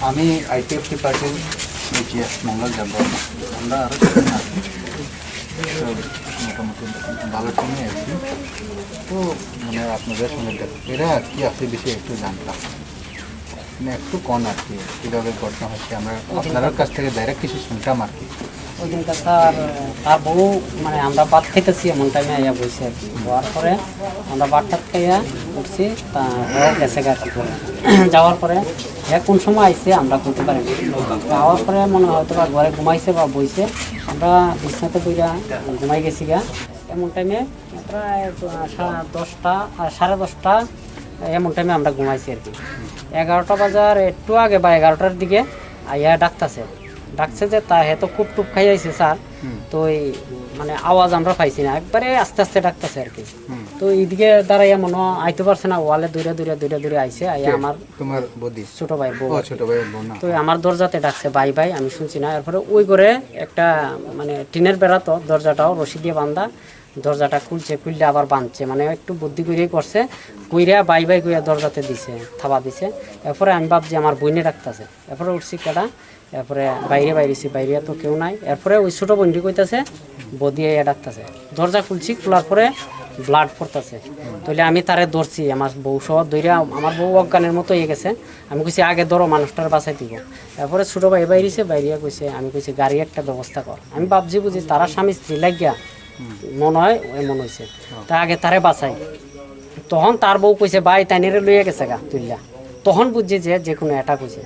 আমি আইটিএফটি পার্টির জিএস মঙ্গল যাব আমরা আরও মোটামুটি ভালো টিমে আছি। তো মানে আপনাদের সঙ্গে এরা কি আপনি বেশি একটু জানতাম মানে একটু কম আর কি কীভাবে ঘটনা হচ্ছে আমরা আপনার কাছ থেকে ডাইরেক্ট কিছু শুনতাম আর কি। ওই দিনটা স্যার তার বউ মানে আমরা ভাত খাইতেছি এমন টাইমে আইয়া বসে আর কি। হওয়ার পরে আমরা ভাতটা খাইয়া উঠছি, তা হ্যাঁ গেছে গা কি করে যাওয়ার পরে হ্যাঁ কোন সময় আইসে আমরা করতে পারি যাওয়ার পরে মনে হয়তো বা ঘরে ঘুমাইছে বা বইছে, আমরা বিছনাতে বইরা ঘুমাই গেছি গা। এমন টাইমে প্রায় 10টা আর 10:30 এমন টাইমে আমরা ঘুমাইছি আর কি। 11টা বাজার একটু আগে বা 11টার দিকে আইয়া ডাকছে যে তা হেতো খুব টুপ খাই আইছে স্যার। তো এই মানে আওয়াজ আমরা পাইছি না, একবারে আস্তে আস্তে ডাকতেছে আর কি। তো এইদিকে দাঁড়াইয়া মনে আইতে পারছে না, ওয়ালে দূরে আইছে আইয়া আমার তোমার বদি ছোট ভাইয়ের বউ না তো আমার দরজাতে ডাকছে ভাই ভাই, আমি শুনছি না। এরপরে ওই করে একটা মানে টিনের বেড়া, তো দরজাটাও রশি দিয়ে বান্ধা, দরজাটা খুললে আবার বাঁধছে, মানে একটু বুদ্ধি করেই করছে, কইরা বাই কইরা দরজাতে দিছে, থাবা দিছে। এরপরে আমি ভাবছি আমার বইনে ডাকতেছে। এরপরে উঠছি কেডা, এরপরে বাইরে তো কেউ নাই। এরপরে ওই ছোটো বন্ডি কইতাছে বদিয়ে ডাকতেছে, দরজা খুলছি, খোলার পরে ব্লাড পড়তেছে। তাহলে আমি তারে ধরছি, আমার বউ সহ ধরে, আমার বউ অজ্ঞানের মতো হয়ে গেছে। আমি কইছি আগে ধরো, মানুষটার বাঁচাই দিব। এরপরে ছোটো ভাই বাইরিয়া কইছে, আমি কইছি গাড়ি একটা ব্যবস্থা কর। আমি ভাবছি বুঝি তারা স্বামী স্ত্রী লাগিয়া মনে হয় এমন হয়েছে, তা আগে তারে বাঁচাই। তখন তার বউ কইছে ভাই তাইনেরে লইয়া গেছে গা তুললা। তখন বুঝছি যে কোনো এটা কইছে।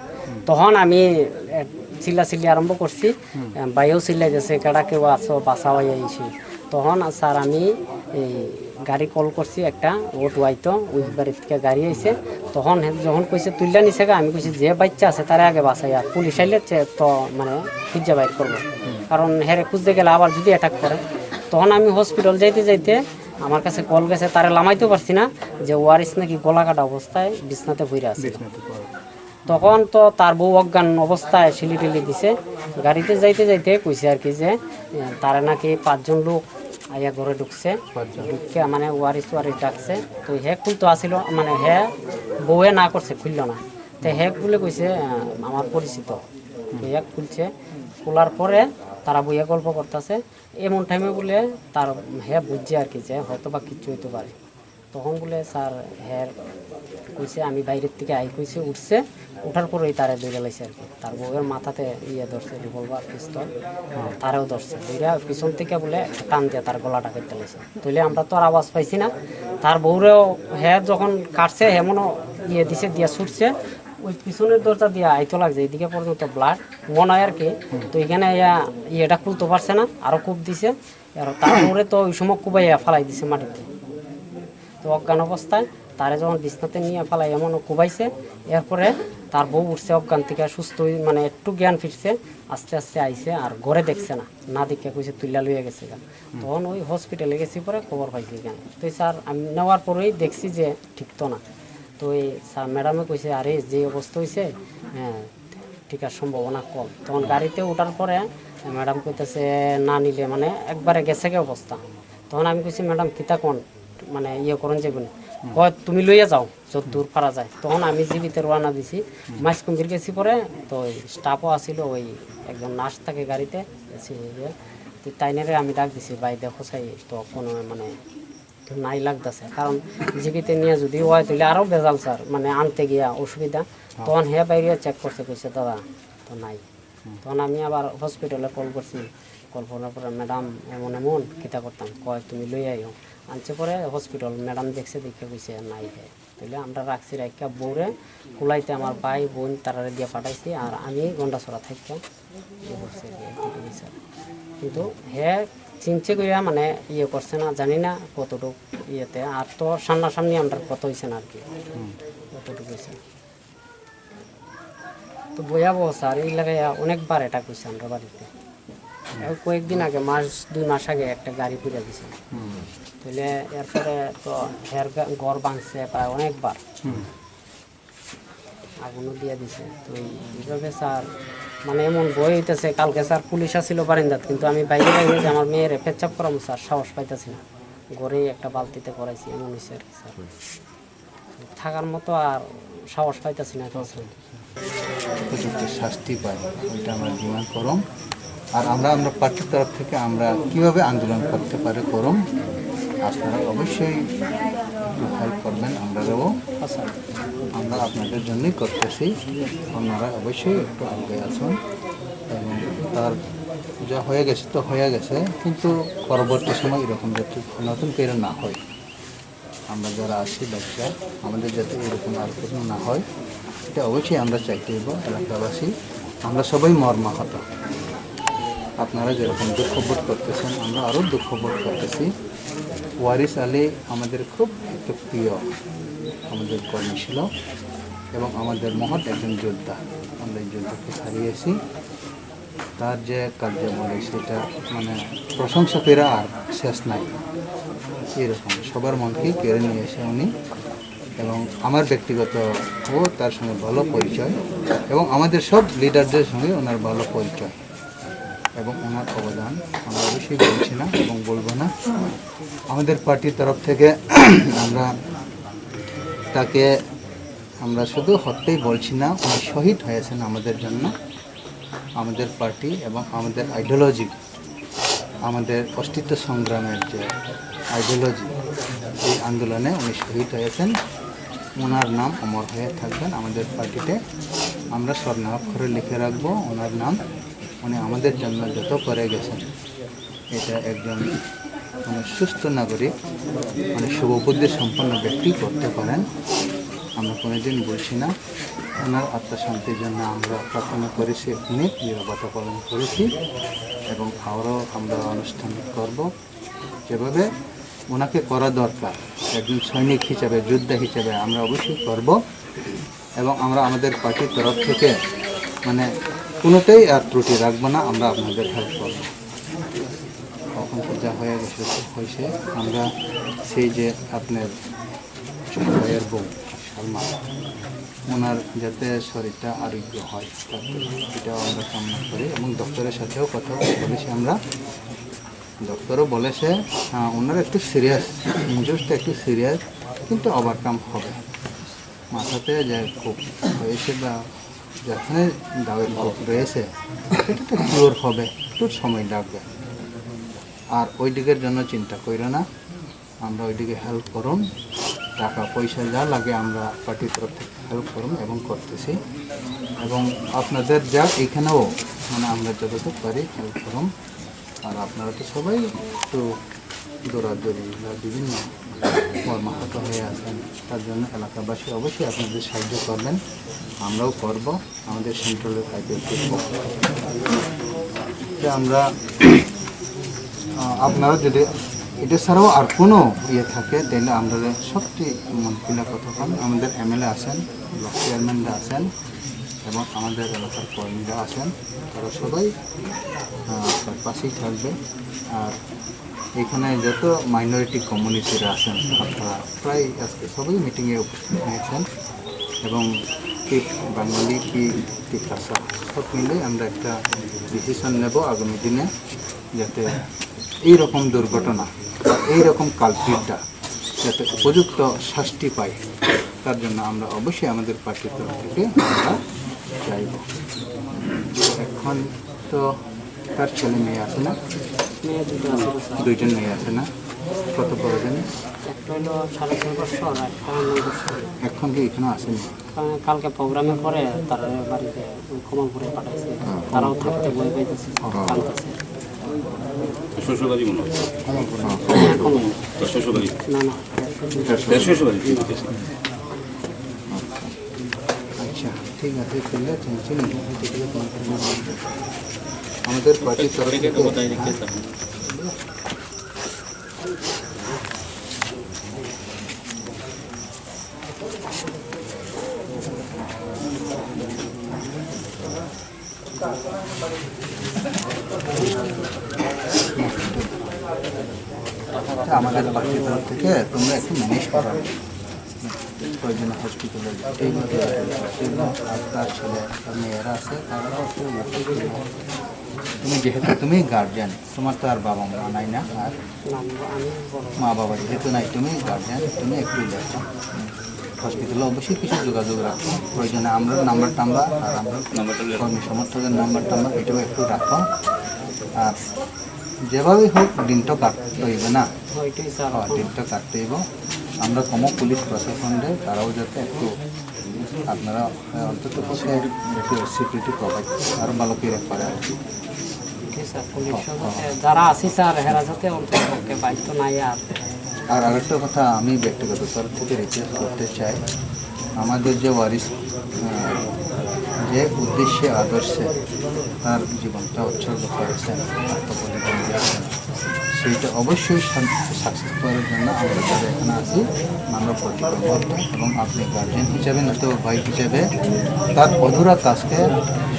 তখন আমি চিল্লি আরম্ভ করছি, ভাইও চিল্লাই গেছে কেডা কেউ আছো বাঁচা হয়ে আইছি। তখন স্যার আমি এই গাড়ি কল করছি, একটা অটো আইতো, ওই বাড়ির থেকে গাড়ি আইছে। তখন যখন কইছে তুললা নিছে গা, আমি কইছি যে বাচ্চা আছে তারে আগে বাঁচাই, আর পুলিশ আইলে তো মানে খুঁজে বাইর করবো, কারণ হেরে খুঁজতে গেলে আবার যদি অ্যাটাক করে। তখন আমি হসপিটাল যাইতে আমার কাছে কল গেছে, তারে লামাইতেও পারছি না, যে ওয়ারিস নাকি গলা কাটা অবস্থায় বিছনাতে ভইরা আছে। তখন তো তার বউ অজ্ঞান অবস্থায় ঠেলি দিছে। গাড়িতে যাইতে কইছে আর কি যে তারা নাকি 5 জন লোক আইয়া ঘরে ঢুকছে, ঢুকে মানে ওয়ারিস ডাকছে। তো হে খুলতো আসিল, মানে হে বউয়ে না করছে, খুলল না। তো হে বলে কইছে আমার পরিচিত, হে খুলছে। খোলার পরে তারা বইয়া গল্প করতেছে। এমন টাইমে বলে তার হে বুঝছে আর কি যে হয়তো বা কিচ্ছু হইতে পারে। তখন বলে স্যার হ্যাঁ কইছে আমি বাইরের থেকে কইছে উঠছে, উঠার পরেই তারে দৌড়ে লাইছে আর কি। তার বউয়ের মাথাতে ধরছে রিভলভার পিস্তল, তারেও ধরছে, দৌড়া পিছন থেকে বলে টান দিয়ে তার গলাটা কেটে লাইছে। তাহলে আমরা তো আর আওয়াজ পাইছি না। তার বউরেও হ্যাঁ যখন কাটছে এমনও দিছে, দিয়া ছুটছে, ওই পিছনের দরজা দিয়ে আইতো লাগছে, এদিকে পর্যন্ত ব্লাড মনে হয় আর কি। তো এখানে এটা খুলতে পারছে না, আরও কূপ দিছে। আর তারপরে তো ওই সময় কুবাইয়া ফালাই দিছে মাটিতে। তো অজ্ঞান অবস্থায় তারে যখন বিছনাতে নিয়ে ফেলাই এমনও কুবাইছে। এরপরে তার বউ উঠছে অজ্ঞান থেকে, সুস্থ মানে একটু জ্ঞান ফিরছে, আস্তে আস্তে আইছে। আর ঘরে দেখছে না দেখে কইছে তুল্লা লইয়া গেছে গা। তখন ওই হসপিটালে গেছি, পরে খবর পাইছি কেন। তো স্যার আমি নেওয়ার পরেই দেখছি যে ঠিক তো না। তো এই স্যার ম্যাডামে কইছে আরে যে অবস্থা হয়েছে হ্যাঁ টিকার সম্ভাবনা কম। তখন গাড়িতে ওঠার পরে ম্যাডাম কইতেছে না নিলে মানে একবারে গেছে গে অবস্থা। তখন আমি কইছি ম্যাডাম কিতা কোন মানে করেন যাবেন, কয় তুমি লইয়া যাও যত দূর পারা যায়। তখন আমি জীবিতে রওনা দিছি, মাইজকুঞ্জির গেছি। পরে তো ওই স্টাফও আসিল, ওই একজন নার্স থাকে গাড়িতে, তাইনেরে আমি ডাক দিছি ভাই দেখো চাই তো কোনো মানে নাই লাগতেছে, কারণ জীবিতে নিয়ে যদি হয় তাহলে আরও বেজাল স্যার, মানে আনতে গিয়া অসুবিধা। তখন হে বাইরে চেক করছে, কইছে দাদা তো নাই। তখন আমি আবার হসপিটালে কল করছি, কল করার পরে ম্যাডাম এমন কিতা করতাম, কয় তুমি লই আইও। আনছে পরে হসপিটাল ম্যাডাম দেখে কইছে নাই হে। তাহলে আমরা রাখছি রাখা বউরে কুলাইতে, আমার ভাই বোন তারারে দিয়ে পাঠাইছি, আর আমি গন্ডাছড়া থাকতাম করছি স্যার। কিন্তু হে চিনছে কইয়া মানে করছে না, জানি না কতটুকু ইয়েতে। আর তো সামনাসামনি আমরা কত হয়েছে না আর কি, কতটুকু হয়েছে। তো ভয়াবহ স্যার, এই লাগাইয়া অনেকবার এটা কইছে আমরা বাড়িতে। কয়েকদিন আগে 2 মাস আগে একটা গাড়ি পুড়ে দিছে। তাহলে এরপরে তো হের ঘর ভাঙছে প্রায় অনেকবার, আগুনও দিয়ে দিছে। তো এইভাবে স্যার মানে এমন ভয় হইতেছে। কালকে স্যার পুলিশ আসছিল বারিন্দাত, কিন্তু আমি বাইরে যে আমার মেয়ের পেচ্ছাপ করাম স্যার সাহস পাইতেছি না, ঘরেই একটা বালতিতে করাইছি, এমন হয়েছে আর কি স্যার। থাকার মতো আর সাহস পাইতেছি না। উপযুক্ত শাস্তি পায়, ওইটা আমরা ডিমান্ড করম। আর আমরা পার্টির তরফ থেকে আমরা কীভাবে আন্দোলন করতে পারে করম, আপনারা অবশ্যই হেল্প করবেন। আমরা আপনাদের জন্যই করতেছি, আপনারা অবশ্যই একটু আগে আসুন। এবং তার যা হয়ে গেছে তো হয়ে গেছে, কিন্তু পরবর্তী সময় এরকম যাতে নতুন করে না হয়, আমরা যারা আছি ব্যবসা আমাদের যাতে এরকম আর কোনো না হয়, এটা অবশ্যই আমরা চাইতে হইব এলাকাবাসী। আমরা সবাই মর্মাহত, আপনারা যেরকম দুঃখবোধ করতেছেন আমরা আরও দুঃখবোধ করতেছি। ওয়ারিস আলী আমাদের খুব একটা প্রিয় আমাদের কর্মী ছিল এবং আমাদের মহৎ একজন যোদ্ধা। আমরা এই যোদ্ধাকে হারিয়েছি। তার যে কার্যাবলী সেটা মানে প্রশংসা করা আর শেষ নাই, এরকম সবার মনকেই কেড়ে নিয়েছে উনি। এবং আমার ব্যক্তিগত ও তার সঙ্গে ভালো পরিচয়, এবং আমাদের সব লিডারদের সঙ্গে ওনার ভালো পরিচয় এবং ওনার অবদান আমরা অবশ্যই বলছি না এবং বলবো না। আমাদের পার্টির তরফ থেকে আমরা তাকে আমরা শুধু হত্যেই বলছি না, উনি শহীদ হয়েছেন আমাদের জন্য। আমাদের পার্টি এবং আমাদের আইডিওলজি, আমাদের অস্তিত্ব সংগ্রামের যে আইডিওলজি, এই আন্দোলনে উনি শহীদ হয়েছেন। ওনার নাম অমর হয়ে থাকবেন আমাদের পার্টিতে। আমরা স্বর্ণাক্ষরে লিখে রাখবো ওনার নাম। উনি আমাদের জন্য যত করে গেছেন, এটা একজন মানে সুস্থ নাগরিক, মানে শুভবুদ্ধি সম্পন্ন ব্যক্তি করতে পারেন। আমরা কোনোদিন বলছি না। ওনার আত্মশান্তির জন্য আমরা প্রার্থনা করেছি, এখানে নিরাপত্তা পালন করেছি এবং আরও আমরা অনুষ্ঠান করব যেভাবে ওনাকে করা দরকার। একজন সৈনিক হিসাবে, যোদ্ধা হিসাবে আমরা অবশ্যই করব। এবং আমরা আমাদের পার্টির তরফ থেকে মানে কোনোটাই আর ত্রুটি রাখবো না, আমরা আপনাদের হেল্প করবো। কখন তো যা হয়ে গেছে হয়েছে। আমরা সেই যে আপনার ছোট ভাইয়ের বউ সালমা, ওনার যাতে শরীরটা আরোগ্য হয় এটাও আমরা কামনা করি। এবং ডক্টরের সাথেও কথা বলেছি আমরা, ডক্টরও বলেছে ওনার একটু সিরিয়াস, ইনজুরিটা একটু সিরিয়াস, কিন্তু ওভারকাম হবে। মাথাতে যে খুব হয়েছে বা যেখানে দাগের খুব রয়েছে সেটা তো কিওর হবে, একটু সময় লাগবে। আর ওই দিকের জন্য চিন্তা করি না, আমরা ওই দিকে হেল্প করুন। টাকা পয়সা যা লাগে আমরা পার্টির তরফ থেকে হেল্প করুন এবং করতেছি। এবং আপনাদের যা এখানেও মানে আমরা যতটুকু পারি হেল্প করুন। আর আপনারা তো সবাই একটু দৌড়াদৌড়ি বা বিভিন্ন কর্মহত হয়ে আছেন, তার জন্য এলাকাবাসী অবশ্যই আপনাদের সাহায্য করবেন, আমরাও করব আমাদের সেন্ট্রালের কাজের পক্ষ থেকে। আমরা আপনারা যদি এটা ছাড়াও আর কোনো ইয়ে থাকে তাহলে আমরা সবচেয়ে মন্ত্রীরা কতক্ষণ আমাদের এমএলএ আছেন, ব্লক চেয়ারম্যানরা আছেন এবং আমাদের এলাকার কর্মীরা আছেন, তারা সবাই আপনার পাশেই থাকবে। আর এখানে যত মাইনরিটি কমিউনিটিরা আছেন আপনারা প্রায় আজকে সবাই মিটিংয়ে উপস্থিত হয়েছেন। এবং ঠিক বাঙালি কি কাঁচা সব মিলে আমরা একটা ডিসিশন নেব আগামী দিনে, যাতে এইরকম দুর্ঘটনা বা এইরকম কালপিটটা যাতে উপযুক্ত শাস্তি পায়, তার জন্য আমরা অবশ্যই আমাদের পার্টির তরফ থেকে আমরা চাইব। এখন তো তার ছেলে মেয়ে আছে না? দুইজন মেয়ে আছে না? কত বড় জানি? একটা হলো 6.5 বছর আর একটা 9 বছর। এখন কি এখানে আসেনি? কালকে প্রোগ্রামে পরে তার বাড়িতে কমলপুরে পাঠাইছে, তারাও থাকতে বই পাইতেছে, কাঁদতেছে। শ্বশুরবাড়ি মনে হয় শ্বশুরবাড়ি না না শ্বশুরবাড়ি ঠিক আছে। আচ্ছা ঠিক আছে, তাহলে টেনশন নেই। আমাদের পার্টির তরফ থেকে আমাদের পার্টির তরফ থেকে তোমরা একটু ম্যানেজ করা প্রয়োজনে হসপিটালে এইভাবে আর তার ছেলে তার মেয়েরা আছে তারাও একটু তুমি যেহেতু তুমি গার্জিয়ান, তোমার তো আর বাবা মা নাই না, আর মা বাবা যেহেতু নাই তুমি গার্জিয়ান, তুমি একটু দেখো হসপিটালে অবশ্যই কিছু যোগাযোগ রাখো, প্রয়োজনে আমরা নাম্বার টাম্বার আর আমরা কর্মী সমর্থকের নাম্বার টাম্বার এটাও একটু রাখো। আর যেভাবেই হোক দিনটা কাটতে হইবে না, ওইটাই স্যার দিনটা কাটতে হইব। আমরা কম পুলিশ প্রশাসনের তারাও যাতে একটু আপনারা অন্তত পক্ষে একটু সিকিউরিটি প্রোভাইড আরও ভালো করে করে আর কি। ওইটাই স্যার পুলিশ যারা আছে স্যার হেরা যাতে অন্তত পক্ষে বাইক তো নাই। আর আরেকটা কথা আমি ব্যক্তিগত তরফ থেকে রিকোয়েস্ট করতে চাই, আমাদের যে ওয়ারিস যে উদ্দেশ্যে আদর্শে তার জীবনটা উৎসর্গ করেছেন, আত্মবলিদান দিয়েছেন, সেইটা অবশ্যই সাকসেস করার জন্য আমরা যারা এখানে আছি আমরা প্রতিজ্ঞাবদ্ধ এবং আপনি গার্জেন হিসাবে নয়তো ভাই হিসেবে তার অধুরা কাজকে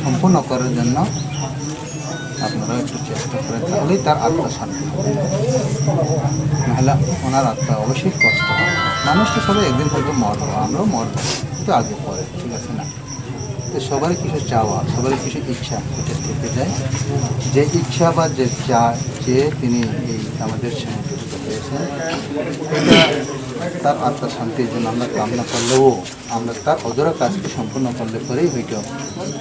সম্পূর্ণ করার জন্য আপনারা একটু চেষ্টা করেন, তাহলেই তার আত্মা শান্তি হবে। নাহলে ওনার আত্মা অবশ্যই কষ্ট হবে। মানুষ তো সবাই একদিন হয়তো মরবো, আমরাও মরবো, কিন্তু আগে পরে, ঠিক আছে না? তো সবারই কিছু চাওয়া, সবারই কিছু ইচ্ছা এটা থেকে যায়। যে ইচ্ছা বা যে যে তিনি এই আমাদের সঙ্গে যুক্ত হয়েছেন, এটা তার আত্মা শান্তির জন্য আমরা কামনা করলেও আমরা তার অধরা কাজকে সম্পূর্ণ করলে পরেই হয়তো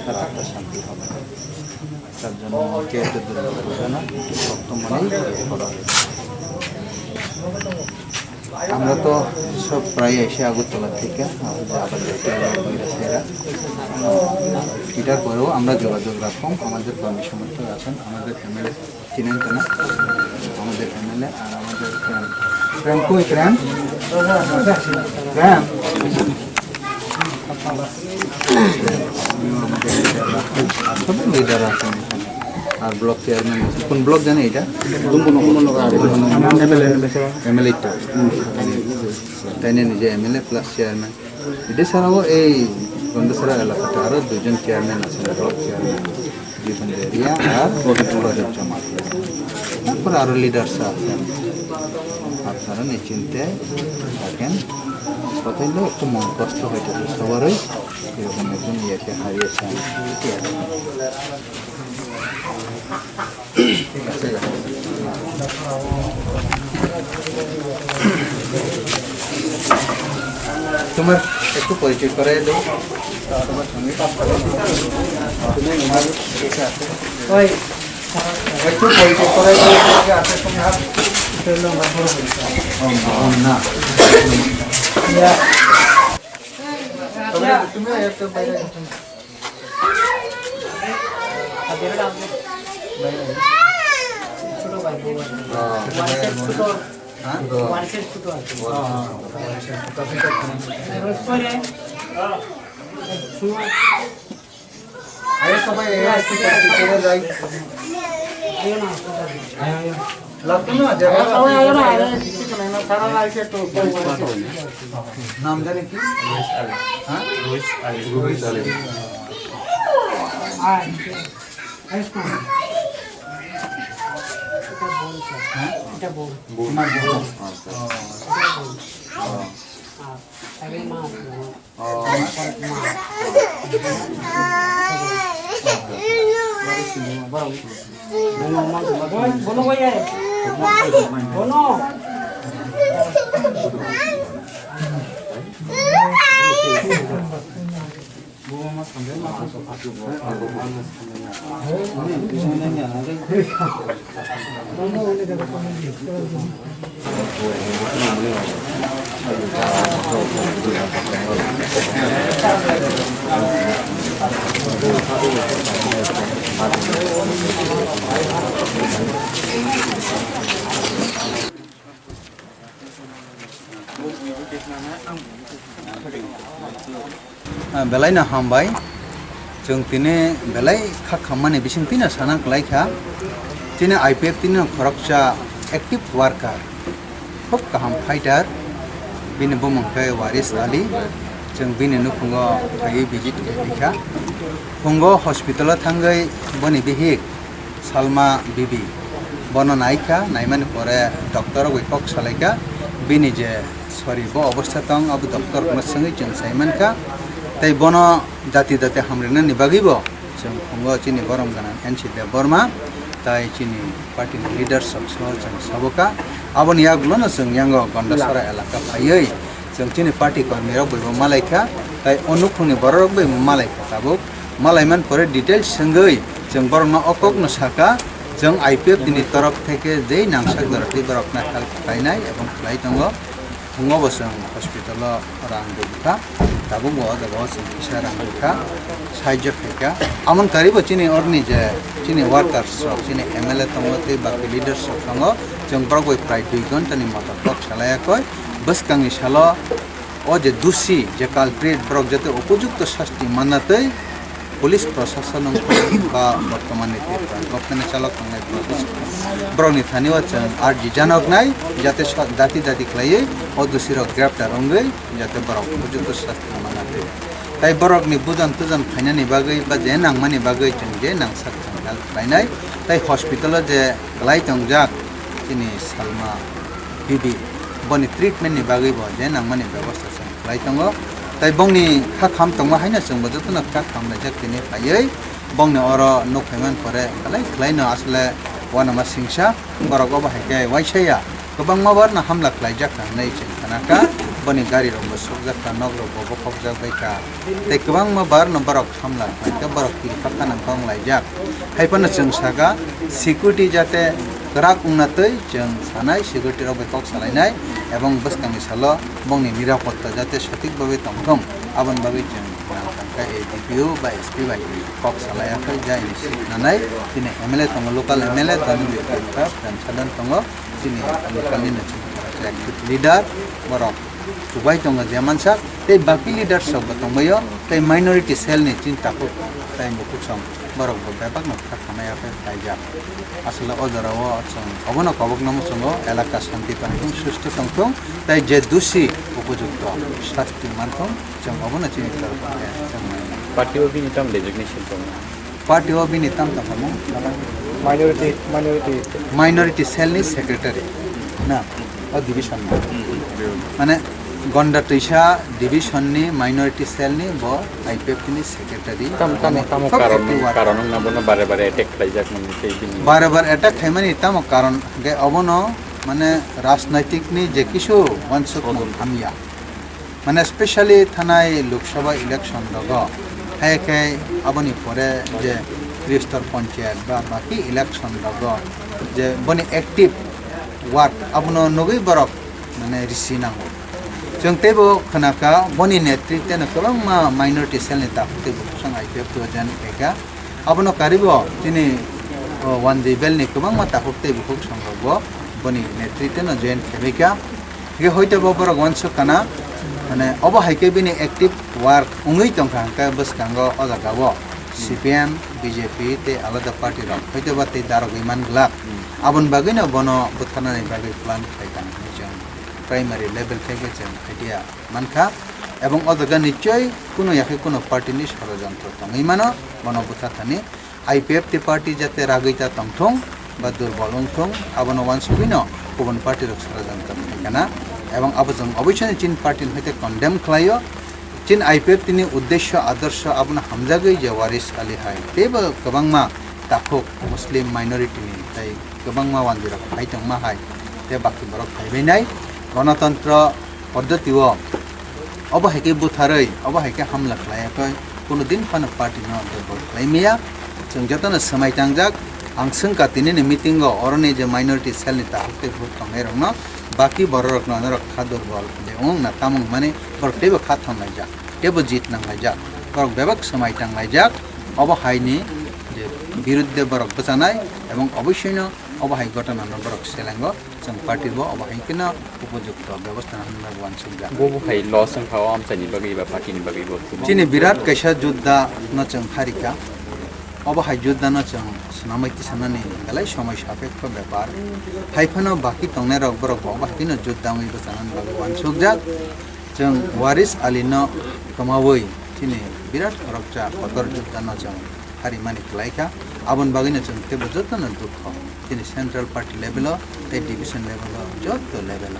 তার আত্মা শান্তি হবে। তার জন্য কে এত দুর্বল করবে না, শক্ত মনেই করা হবে। আমরা তো সব প্রায় এসে আগরতলা থেকে আবার এটার পরেও আমরা যোগাযোগ রাখুন। আমাদের কর্মী সমর্থক আছেন, আমাদের এমএলএ চিনেন তো না, আমাদের এমএলএ আর আমাদের ক্র্যাম কই ক্র্যাম ক্র্যাম আমাদের লিডার আছেন আর ব্লক চেয়ারম্যান আছে। কোন ব্লক জানে এটা? এমএলএটা তাই না, নিজে এমএলএ প্লাস চেয়ারম্যান। এটা ছাড়াও এই গন্ডাছড়া এলাকাতে আরও দুজন চেয়ারম্যান আছেন, ব্লক চেয়ারম্যান জীবন এরিয়া আর প্রদীপ জমাত, তারপরে আরও লিডার্স আছেন। আপনারা নিশ্চিন্তে থাকেন। কথা হলো একটু মন কষ্ট হইতেছে সবারই, এরকম একজন ইয়েকে হারিয়েছেন। ঠিক আছে, তোমার একটু পরিচয় করাই দেবো তোমার সঙ্গে। তুমি একটু পরিচয় করাই দেবো আছে তোমার না, তুমি একটু বাইরে ছোট ভাই নাম জানে কি? बोलो भैया बोलो belai na hambai जों तिने belai खा खामानि बिसिं तिना साना लाइखा तिने IPF तिने खरकसा एक्टिव वर्कार खूब गाहाम फाइटार बिनि बुमंखै वारिस आली जों बिनि नुफुंगो थायै भिजिट खालामैखा फुंगो हस्पिटालाव थांगै बनि बिहिक सालमा बिबि बनो नायखा नायमानि परे डक्टर वैकक सालायखा बिनि जे सरी बो अवस्था दं अब डक्टर संगै जों सायमानखा तै बनो जाति जाति हामरेना निबागिबो जों फुंगो चिनि गरम गाना एनसि देव बर्मा ताई चिनि पार्टी लिडार सब जों सबका आबनि यागुलोनो जों यांगो गन्डासरा एलाका फायै जों चिनि पार्टी कर्मी रok bai malaika tai onukuni borok bai malaika tabuk malaiman pore details sengoi जों borok no okok no saka जों IPF ni तरफ থেকে যেই নাংসাক দরতি borok na khal khainai এবং khlai tongo thungo bosong hospital rang dukha tabuk mo da bos kisa rang dukha সাহায্য khaika amon karibo chini orni je chini workers chini MLA tongo te baki leaders tongo जों borok bai prai 2 ঘন্টা ni motor tok chalaya koi baskangi salo o je dusi je culprit borok jate উপযুক্ত শাস্তি মানাতেই police প্রশাসন বা বর্তমানে government চালক নাই ব্রনি থানিও আর জি জানক নাই যাতে জাতি জাতি খাইয়ে ও দোষীর গ্রেপ্তার অঙ্গই যাতে বরক উপযুক্ত শাস্তি মানাতে তাই বরকনি বুজান তুজান খাইনানি বাগৈ বা যে নাংমানি বাগৈ जों যে নাংসাক থাঙ্গাল খাইনাই তাই হসপিটাল যে লাই তংজাক তিনি সালমা বিবি বনি ট্রিটমেন্টনি বাগৈ ব যে নাংমানি ব্যবস্থা খাই তঙ্গ তাই বংনি খা খাম তংমা হাইনা जोंबो जतनो खा खाम ना जक्तिनि फायै बंनि अरो नखैमान परे खालाय खालायनो आसले वानामा सिंसा बरक बाहायके वाइसाया गोबां माबार ना हामला खालाय जाखा नै खानाका बनि गारि रंबो सगजाखा नगरो बबो खबजा बायका तै गोबां माबार न बरक हामला खायका बरक कि फाखाना खंलाय जाक हायपना जों सागा सिकिउरिटी जाते गराक उन्नतै जों सानाय सिकिउरिटी रबे कक सालायनाय এবং বসকাঙ্গি সালো বংনি নিরাপত্তা যাতে সঠিকভাবে তমথম আবন ভাবে जों নাংখাঙ্কা এডিপিও বা এসপি বাই কক সালায়াখै যাই নানাই তিনি এমএলএ তং লোকাল এমএলএ তং বিকা সাধারণ তং তিনি লোকালনি নচি লিডার বরক সুবাই তং যেমানসা তে বাকি লিডার সব তংবয় তে মাইনরিটি সেল নি চিন্তা কো তাই মুকুসং বরক বেবাক নখা খামায়াখै তাইজা আসলে অজরাও আছেন অবনা কবক নামসঙ্গ এলাকা শান্তি পান্থং সুষ্ঠু সংথং তাই যে দোষী উপযুক্ত শাস্তি মানথং जों অবনা চিনিত পার্টি অভিনেতাম ডেজিগনেশন তো পার্টি অভিনেতাম তখন মাইনরিটি সেলনি সেক্রেটারি না ও ডিভিশন মানে গন্ডা তৈসা ডিভিশননি মাইনরিটি সেলনি ব আইপিএফ ni সেক্রেটারি তাম কারণ না বনো বারে বারে অ্যাটাক খাই যাক মানে সেই দিন বারে অ্যাটাক খাইমানি তাম কারণ গে অবনো মানে রাজনৈতিক নি যে কিছু অংশ হামিয়া মানে স্পেশালি থানায় লোকসভা ইলেকশন দগ হাইকে আবনি পরে যে ত্রিস্তর পঞ্চায়েত বা বাকি ইলেকশন দগ যে বনি অ্যাক্টিভ ওয়ার্ক আবনো নগৈ বরক মানে রিসি নাঙ্গো जों तेबो खनाका बनि नेतृत्वनो गोबां माइनरिटी सेलनि ताखुते बुसं आइपिएफ तो जान एका अबनो कारिबो तिनि वान दिबेलनि गोबां मा ताखुते बुखुक संगबो बनि नेतृत्वनो जयन खेबेका गे होइते बबर गनसो काना माने अब हाइके बिनि एक्टिभ वार्क उङै तंखांका बसकांगो अजागावो सीपीएम बीजेपी ते आलादा पार्टी रक होइते बाते दारो गैमान ग्लाक आबन बागैनो बनो बुथानानि बागै प्लान खायकान जों प्राइमारी लेभेल থেকে जों आइडिया मानखा এবং অদগা নিশ্চয় কোনো ইয়াকে কোনো পার্টিনি ষড়যন্ত্র তংই মানো বনবুথা থানি আইপিএফ টি পার্টি যাতে রাগৈতা তংথং বা দুর্বল অংথং আবনো ওয়ানসুবিন গুবুন পার্টির ষড়যন্ত্র থাকেনা এবং আবজন অবশ্যই চীন পার্টি হইতে কন্ডেম খালাইও চীন আইপিএফ তিনি উদ্দেশ্য আদর্শ আপনা হামজাগৈ যে ওয়ারিস আলী হাই তেবো গোবাংমা তাখক মুসলিম মাইনরিটি नि তাই গোবাংমা ওয়ানজিরা হাইতংমা হাই তে বাকি বরক হাইবেনাই गणतंत्र पद्धति अब हाइके बुथारै अब हाइके हमला खालायाखै कोनो दिन फान पार्टी न दुर्बल खालायमिया जों जतन समय तांजाक आंसं कातिनि मिटिंग अरनि जे माइनरिटी सेलनि ताहते भोट तंगाय रंग बाकी बररक न रक खा दुर्बल जे ओं ना तामंग माने बरतेबो खा थांनाय जा तेबो जीत नांगाय जा बरक बेबक समय तांगाय जा अब हाइनि जे बिरुद्धे बरक बचानाय एवं अवश्यनो अब हाइ घटना न बरक सेलांग जों पार्टी बो अब हाइकेना उपयुक्त व्यवस्था हामना वानसुगा बो खाइ लसन खाव आमसानि बागै बा पार्टीनि बागै बो चिनि विराट कैसा जुद्धा न जों हारिका अब हाइ जुद्धा न जों सुनामाइति साननानि गलाय समय सापेक्ष ब्यापार हाइफानो बाकी तंनाय रक बरक अब हाइकेना जुद्धाङै बचानान बागै वानसुगजा जों वारिस आली न कमावै चिनि विराट खरकचा पतर जुद्धा न जों हारिमानि खलायका आबन बागैनो जों तेबो जतन दुख তিনি সেন্ট্রাল পার্টি লেভেল তে ডিভিশন লেভেল যত লেভেল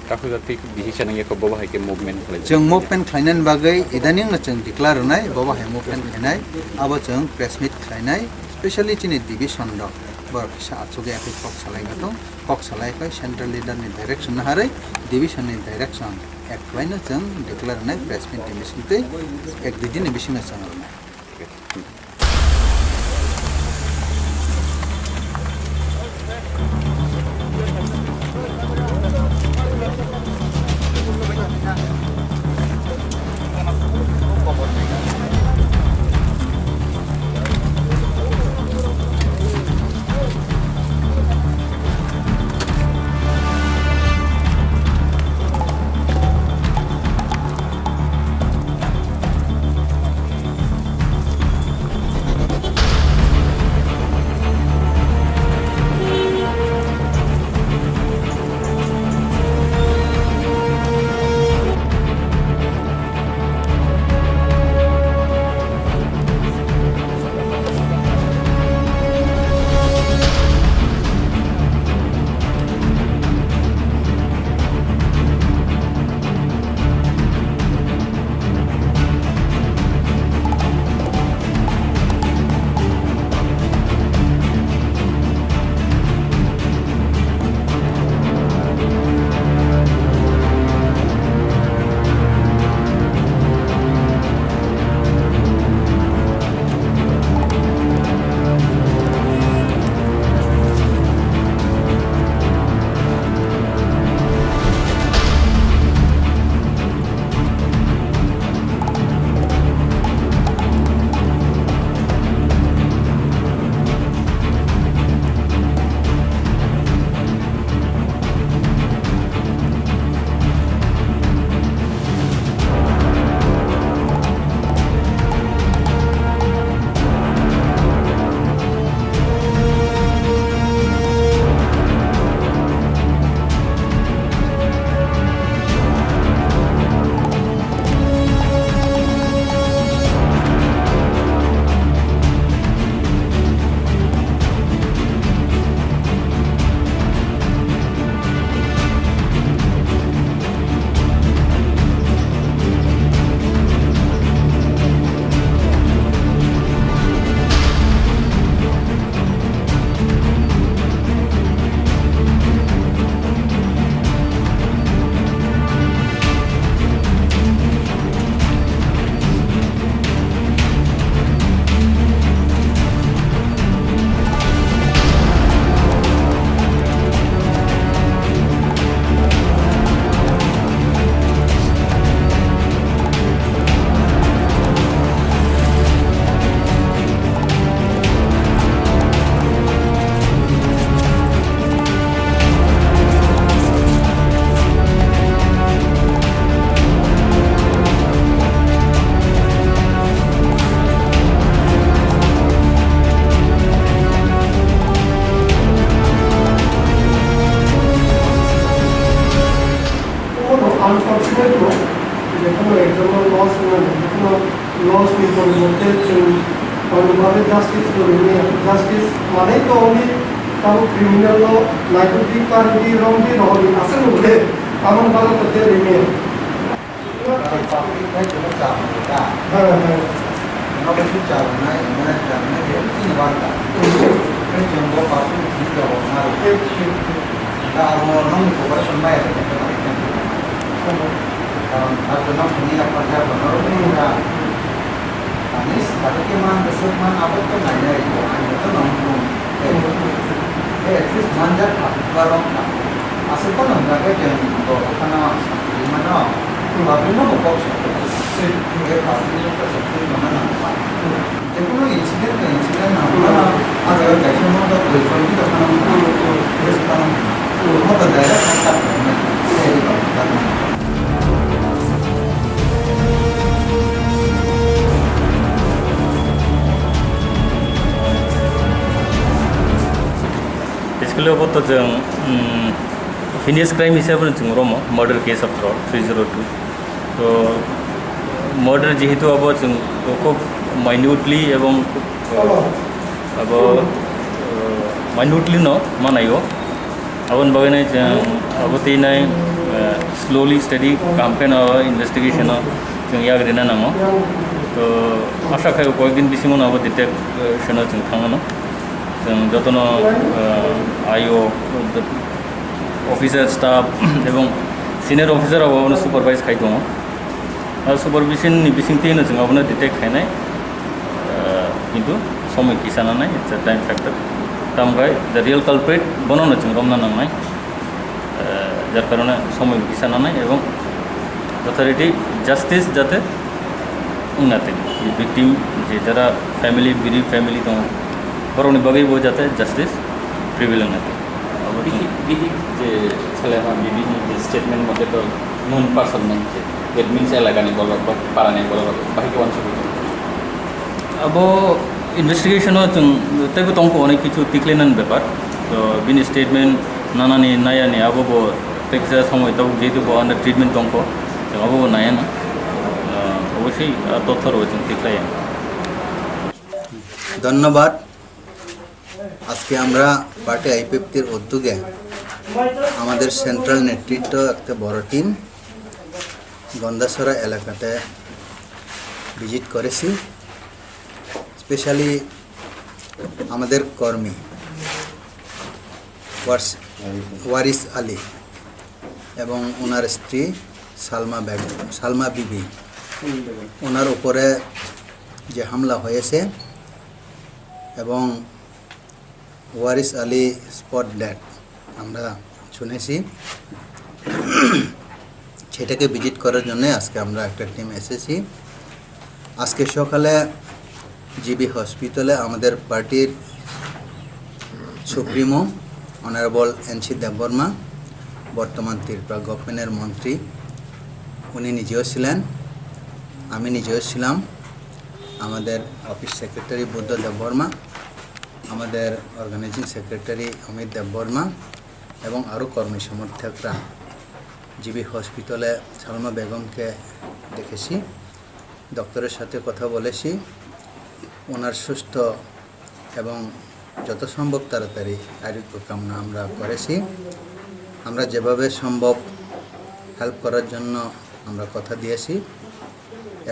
তাকো জাতি ডিসিশন এ কো ববা হাইকে মুভমেন্ট খালাই जों मुभमेन्ट खालायनायनि बागै इदानीं जों डिक्लार होनाय बबा हाय मुभमेन्ट खालायनाय आबो जों प्रेस मिट खालायनाय स्पेशली चिनि डिभिजन द borok kisa achuk yakai kok salai gato kok salai kai central leader ni direction na harai division ni direction ek lain jeng declare nai press meet meeting te ek din ni meeting na sang justice মানে তো উনি কারো criminal ল নাইকোটিক কারণে রঙে রহনি আসলে বলে এমন ভালো করতে রেমে হ্যাঁ হ্যাঁ Apa sih caranya? Gimana caranya? Dia ini bangga. Ini contoh pasti kita harus. Kalau orang itu bersama ya, kalau orang punya apa saja, orang punya. Anis, tapi keman keseman apa tuh nanya itu, itu nongkrong. At least manja barang. Asal pun enggak kerja untuk karena di mana, tapi mana kok sih? Ini pasti itu sesuatu mana? Jadi insiden nama ada kayak semua ada tujuan kita kan terus kan mau ke daerah kan basically about the heinous crime হিসাবে जों रमो murder case of 302 तो murder যেহেতু अब जों খুব minutely এবং अब minutely no मानायो abon baganai अब tinai slowly steady campaign or investigation जों याग्रेना नामो तो आशा खायो कयदिन बिसिमन अब डिटेक्शन जों थाङो যতন আইও অফিসার স্টাফ এবং सिनियर अफिसार अब सुपारभाइज खाई दङ सुपारभिजन बिथिंथिनो जों अब डिटेक्ट खायनाय किन्तु समय किसाना नाय इट्स अ टाइम फैक्टर तामगाय द रियल कल्प्रेट बनानो जों रमना नांनाय जार कारणे समय किसाना नाय एवं अथॉरिटी जस्टिस जाते उन्नति विक्टिम जे जरा फैमिली बिरी फैमिली दङ बरनि बगै बो जाते जस्टिस प्रिवेल उन्नति बिदि जे सालामा बिदिनि स्टेटमेंट मते तो नन पार्सन मोनसे दैट मीन्स एलाकानि बलक पारानि बलक बाहिके वानसुबो अब इन्वेस्टिगेशन जों तैबो दंको अनेक किछु तिक्लेनान ब्यापार तो बिनि स्टेटमेंट नानानि नायानि आबो तैखिजा समय तो जेतु अंडर ट्रिटमेंट दंको जों आबो नायाना अवश्य तथ्यर जों तिक्लाय ধন্যবাদ। আজকে আমরা পার্টি আইপিএফটির উদ্যোগে আমাদের সেন্ট্রাল নেতৃত্ব একটা বড় টিম গন্দাছড়া এলাকাতে ভিজিট করেছি। স্পেশালি আমাদের কর্মী ওয়ারিস আলী এবং ওনার স্ত্রী সালমা বিবি, ওনার উপরে যে হামলা হয়েছে এবং ওয়ারিস আলী স্পট ডেড আমরা শুনেছি, সেটাকে ভিজিট করার জন্য আজকে আমরা একটা টিম এসেছি। আজকে সকালে জিবি হসপিটালে আমাদের পার্টির সুপ্রিমো অনারেবল এনসি দেববর্মা, বর্তমান ত্রিপুরা গভর্নমেন্টের মন্ত্রী, উনি নিজেও ছিলেন, আমি নিজেও ছিলাম, আমাদের অফিস সেক্রেটারি বুদ্ধ দেববর্মা, আমাদের অর্গানাইজিং সেক্রেটারি অমিত দেববর্মা এবং আরও কর্মী সমর্থকরা জিবি হসপিটালে সালমা বেগমকে দেখেছি, ডক্টরের সাথে কথা বলেছি, ওনার সুস্থ এবং যত সম্ভব তাড়াতাড়ি আরোগ্য কামনা আমরা করেছি। আমরা যেভাবে সম্ভব হেল্প করার জন্য আমরা কথা দিয়েছি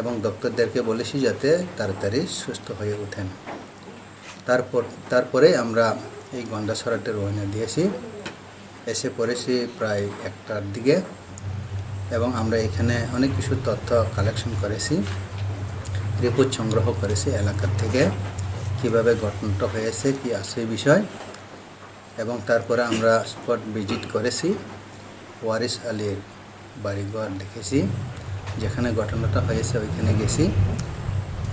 এবং ডক্টরদেরকে বলেছি যাতে তাড়াতাড়ি সুস্থ হয়ে ওঠেন। তারপরে আমরা এই গন্ডাছড়াতে রওনা দিয়েছি, এসে পড়েছি প্রায় 1টার দিকে এবং আমরা এখানে অনেক কিছু তথ্য কালেকশন করেছি, রিপোর্ট সংগ্রহ করেছি এলাকার থেকে কিভাবে ঘটনাটা হয়েছে, কি আছে বিষয়, এবং তারপরে আমরা স্পট ভিজিট করেছি, ওয়ারিস আলীর বাড়িঘর দেখেছি, যেখানে ঘটনাটা হয়েছে ওইখানে গেছি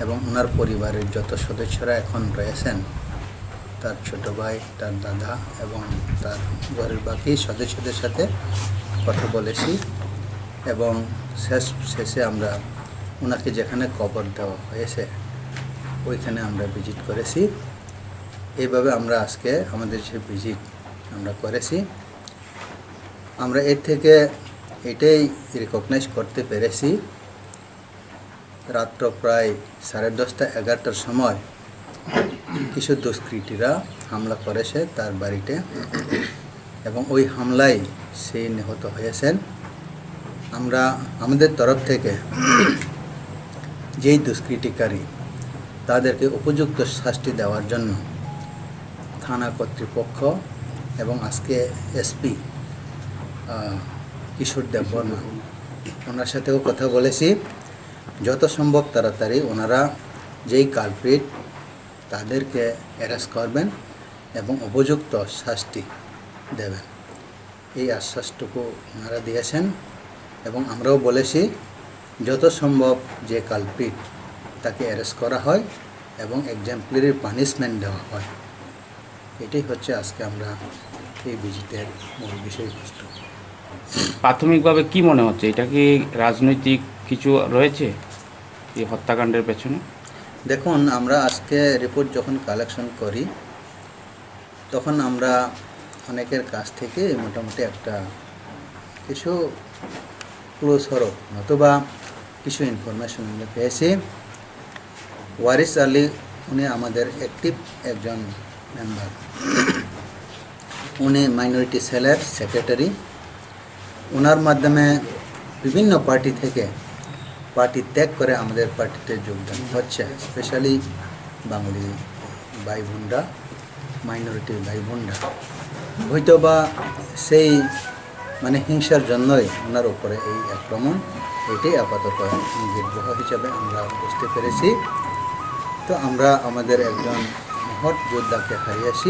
এবং ওনার পরিবারের যত সদস্যরা এখন রয়েছেন, তার ছোট ভাই, তার দাদা এবং তার ঘরের বাকি সদস্যদের সাথে কথা বলেছি এবং শেষে আমরা ওনাকে যেখানে কবর দেওয়া হয়েছে ওইখানে আমরা ভিজিট করেছি। এইভাবে আমরা আজকে আমাদের যে ভিজিট আমরা করেছি, আমরা এর থেকে এটাই রিকগনাইজ করতে পেরেছি, রাত্র প্রায় 10:30-11টার সময় কিছু দুষ্কৃতীরা হামলা করেছে তার বাড়িতে এবং ওই হামলায় সে নিহত হয়েছেন। আমরা আমাদের তরফ থেকে যেই দুষ্কৃতিকারী তাদেরকে উপযুক্ত শাস্তি দেওয়ার জন্য থানা কর্তৃপক্ষ এবং আজকে এসপি কিশোর দেববর্মা ওনার সাথেও কথা বলেছি, যত সম্ভব তাড়াতাড়ি ওনারা যেই কালপ্রিট তাদেরকে অ্যারেস্ট করবেন এবং উপযুক্ত শাস্তি দেবেন, এই আশ্বাসটুকু ওনারা দিয়েছেন এবং আমরাও বলেছি যত সম্ভব যে কালপ্রিট তাকে অ্যারেস্ট করা হয় এবং এক্সাম্পলারি পানিশমেন্ট দেওয়া হয়। এটাই হচ্ছে আজকে আমরা এই ভিজিটের মূল বিষয়বস্তু। প্রাথমিকভাবে কি মনে হচ্ছে, এটা কি রাজনৈতিক কিছু রয়েছে এই হত্যাকাণ্ডের পেছনে? দেখুন, আমরা আজকে রিপোর্ট যখন কালেকশন করি তখন আমরা অনেকের কাছ থেকে মোটামুটি একটা কিছু ক্লোজ হরো অথবা কিছু ইনফরমেশন আমরা পেয়েছি। ওয়ারিস আলী উনি আমাদের অ্যাক্টিভ একজন মেম্বার, উনি মাইনরিটি সেলের সেক্রেটারি, ওনার মাধ্যমে বিভিন্ন পার্টি থেকে পার্টি ত্যাগ করে আমাদের পার্টিতে যোগদান হচ্ছে, স্পেশালি বাঙালি ভাই বোনরা মাইনরিটি ভাই বোনরা হয়তো বা সেই মানে হিংসার জন্যই ওনার উপরে এই আক্রমণ, এটি আপাতত ইঙ্গিত গ্রহ হিসাবে আমরা বুঝতে পেরেছি। তো আমরা আমাদের একজন মহৎ যোদ্ধাকে হারিয়েছি,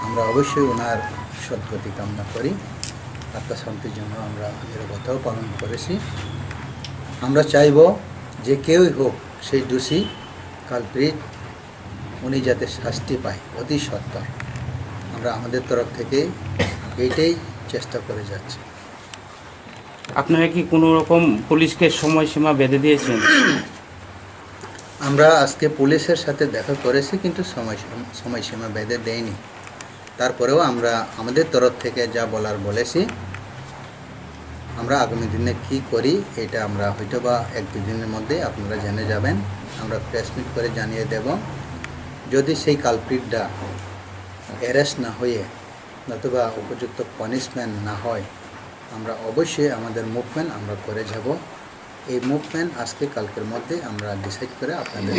আমরা অবশ্যই ওনার সদ্গতি কামনা করি, আত্মশান্তির জন্য আমরা নিরবতাও পালন করেছি। আমরা চাইব যে কেউই হোক সেই দোষী কালপ্রিট উনি যাতে শাস্তি পায় অতি সত্বর, আমরা আমাদের তরফ থেকে এইটাই চেষ্টা করে যাচ্ছি। আপনারা কি কোনো রকম পুলিশকে সময়সীমা বেঁধে দিয়েছেন? আমরা আজকে পুলিশের সাথে দেখা করেছি, কিন্তু সময়সীমা বেঁধে দেয়নি। তারপরেও আমরা আমাদের তরফ থেকে যা বলার বলেছি। আমরা আগামী দিনে কি করি এটা আমরা হয়তো বা 1-2 দিনের মধ্যে আপনারা জেনে যাবেন। আমরা প্রেস মিট করে জানিয়ে দেব। যদি সেই কালপ্রিটটা অ্যারেস্ট না হয়ে নতুবা উপযুক্ত পানিশমেন্ট না হয়, আমরা অবশ্যই আমাদের মুভমেন্ট আমরা করে যাব। এই মুভমেন্ট আজকে কালকের মধ্যে আমরা ডিসাইড করে আপনাদের